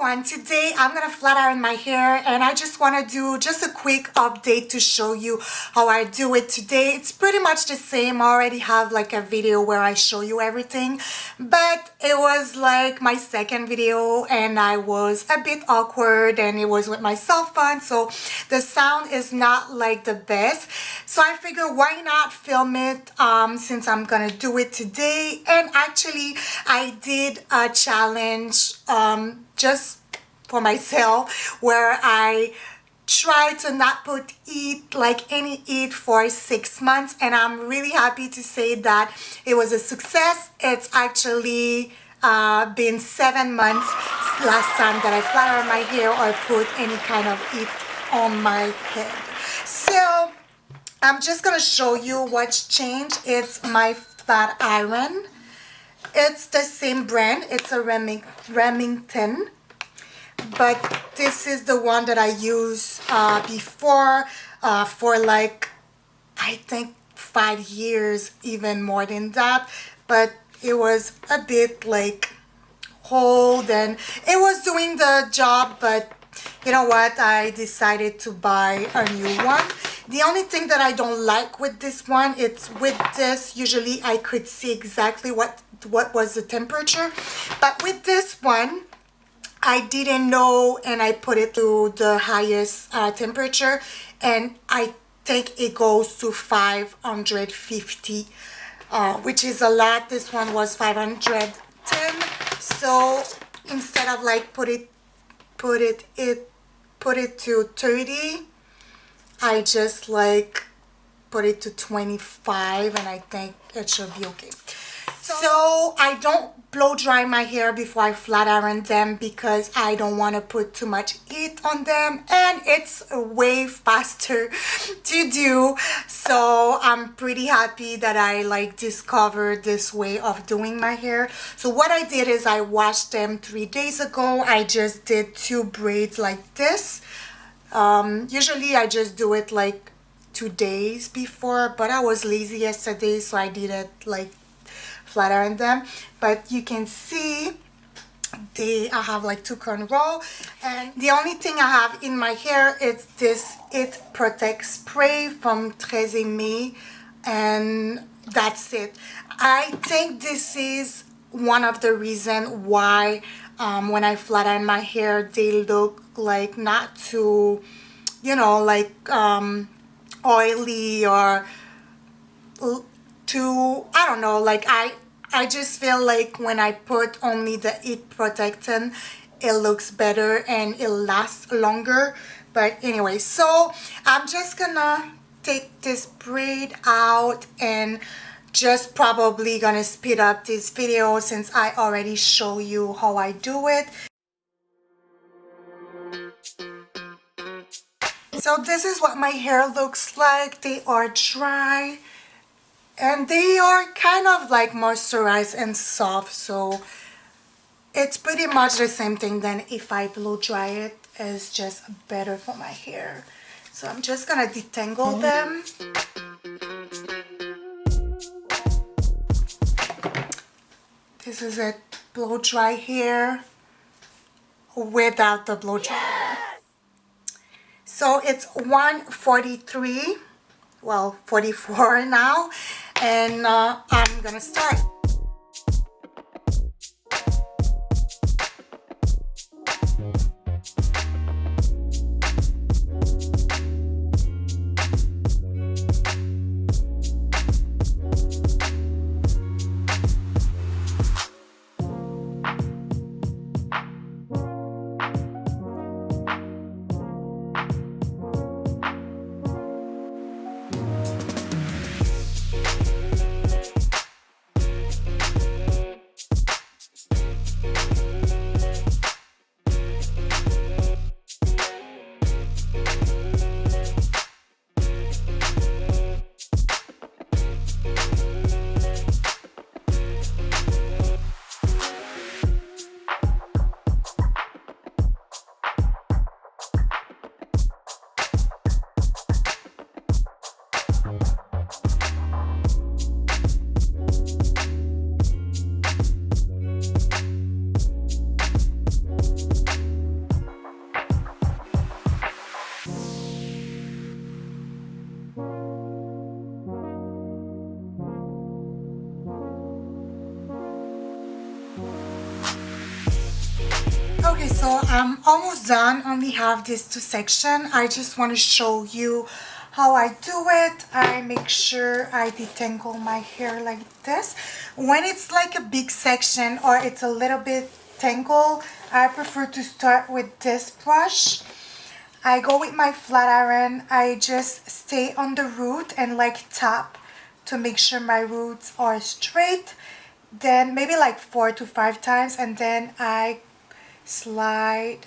everyone, today I'm gonna flat iron my hair and I just want to do just a quick update to show you how I do it today. It's pretty much the same. I already have like a video where I show you everything, but it was like my second video and I was a bit awkward and it was with my cell phone, so the sound is not like the best. So I figured why not film it since I'm gonna do it today. And actually I did a challenge just for myself where I tried to not put any heat for 6 months, and I'm really happy to say that it was a success. It's actually been 7 months last time that I flat ironed my hair or put any kind of heat on my head. So I'm just gonna show you what's changed. It's my flat iron. It's the same brand. It's a Remington, but this is the one that I used before for like I think 5 years, even more than that. But it was a bit like old and it was doing the job, but you know what, I decided to buy a new one. The only thing that I don't like with this one, it's with this usually I could see exactly what was the temperature, but with this one I didn't know and I put it to the highest temperature, and I think it goes to 550, which is a lot. This one was 510, so instead of like put it to 30, I just like put it to 25 and I think it should be okay. So I don't blow dry my hair before I flat iron them because I don't want to put too much heat on them, and it's way faster to do. So I'm pretty happy that I like discovered this way of doing my hair. So what I did is I washed them 3 days ago. I just did 2 braids like this. Usually I just do it like 2 days before, but I was lazy yesterday, so I did it like flat iron them. But you can see I have like 2 cornrow, and the only thing I have in my hair is this It Protect spray from Tresemme, and that's it. I think this is one of the reasons why when I flat iron my hair they look like not too, you know, like oily or too, I don't know, like I just feel like when I put only the heat protectant it looks better and it lasts longer. But anyway, so I'm just gonna take this braid out and just probably gonna speed up this video since I already show you how I do it. So this is what my hair looks like. They are dry and they are kind of like moisturized and soft, so it's pretty much the same thing than if I blow dry it. It's just better for my hair. So I'm just gonna detangle them. This is it, blow dry hair without the blow dryer. So it's 1:43, well 44 now, and I'm gonna start. Okay, so I'm almost done. Only have these two sections. I just want to show you how I do it. I make sure I detangle my hair like this. When it's like a big section or it's a little bit tangled, I prefer to start with this brush. I go with my flat iron. I just stay on the root and like tap to make sure my roots are straight. Then maybe like 4 to 5 times, and then I slide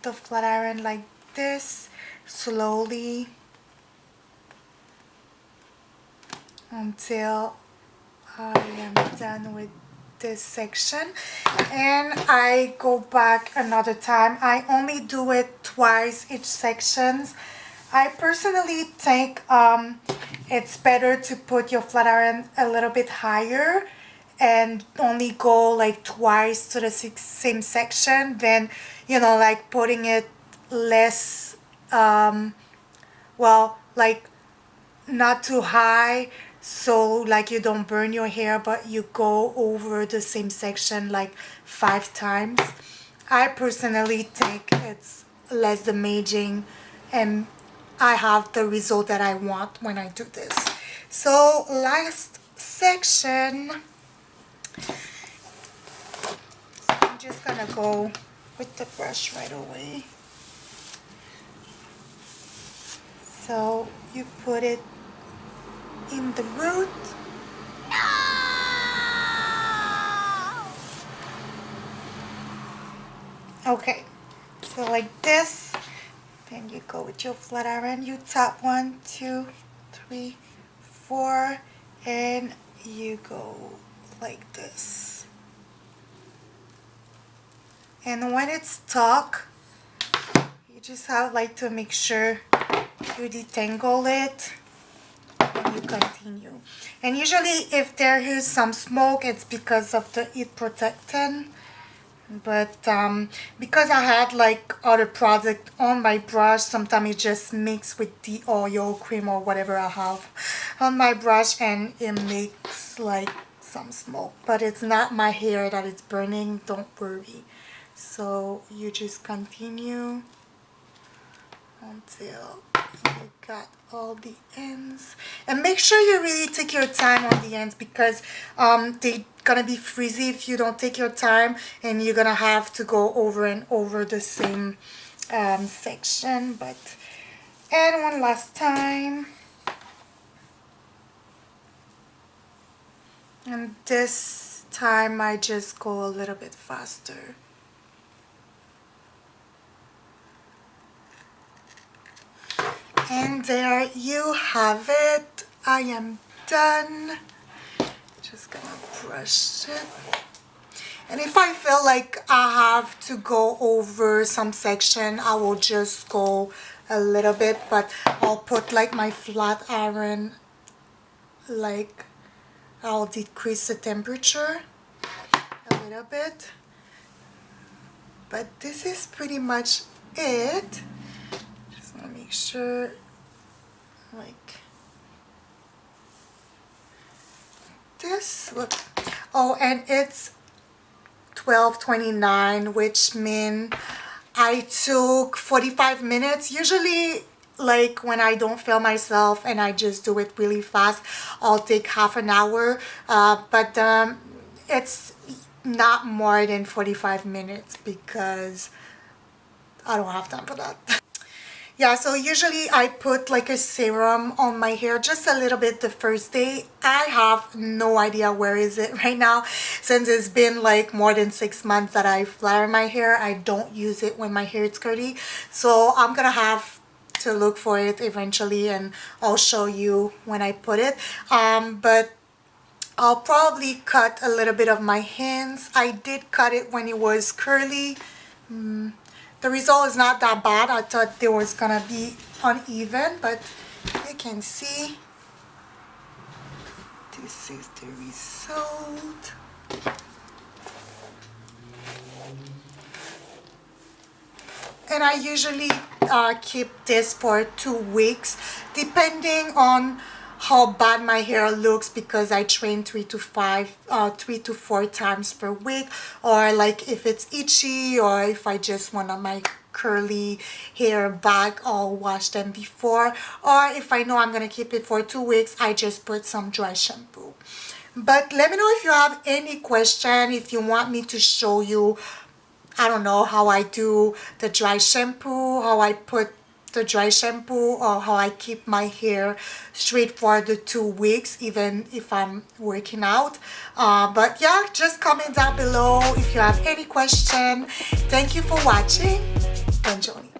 the flat iron like this slowly until I am done with this section, and I go back another time. I only do it twice each section. I personally think it's better to put your flat iron a little bit higher and only go like twice to the same section than, you know, like putting it less, well, like not too high, so like you don't burn your hair, but you go over the same section like 5 times. I personally think it's less damaging, and I have the result that I want when I do this. So last section, I'm just gonna go with the brush right away. So you put it in the root. Okay, so like this, then you go with your flat iron, you tap 1, 2, 3, 4, and you go like this. And when it's stuck, you just have like to make sure you detangle it and you continue. And usually if there is some smoke, it's because of the heat protectant. But because I had like other product on my brush, sometimes it just mix with the oil, cream, or whatever I have on my brush, and it makes like some smoke. But it's not my hair that is burning, don't worry. So you just continue until you got all the ends, and make sure you really take your time on the ends, because they're gonna be frizzy if you don't take your time, and you're gonna have to go over and over the same section. But and one last time, and this time I just go a little bit faster. And there you have it. I am done. Just gonna brush it. And if I feel like I have to go over some section, I will just go a little bit, but I'll put like my flat iron, like I'll decrease the temperature a little bit. But this is pretty much it. Just want to make sure, like this. Look. Oh, and it's 12:29, which means I took 45 minutes. Usually, like when I don't film myself and I just do it really fast, I'll take half an hour. But it's not more than 45 minutes because I don't have time for that. Yeah, so usually I put like a serum on my hair just a little bit the first day. I have no idea where is it right now, since it's been like more than 6 months that I flat my hair. I don't use it when my hair is curly, so I'm gonna have to look for it eventually, and I'll show you when I put it. But I'll probably cut a little bit of my hands. I did cut it when it was curly. The result is not that bad. I thought there was gonna be uneven, but you can see this is the result. And I usually keep this for 2 weeks, depending on how bad my hair looks because I train 3 to 4 times per week, or like if it's itchy, or if I just want my curly hair back, I'll wash them before, or if I know I'm gonna keep it for 2 weeks, I just put some dry shampoo. But let me know if you have any question, if you want me to show you, I don't know, how I do the dry shampoo, how I put the dry shampoo, or how I keep my hair straight for the 2 weeks even if I'm working out. But yeah, just comment down below if you have any question. Thank you for watching. Enjoy.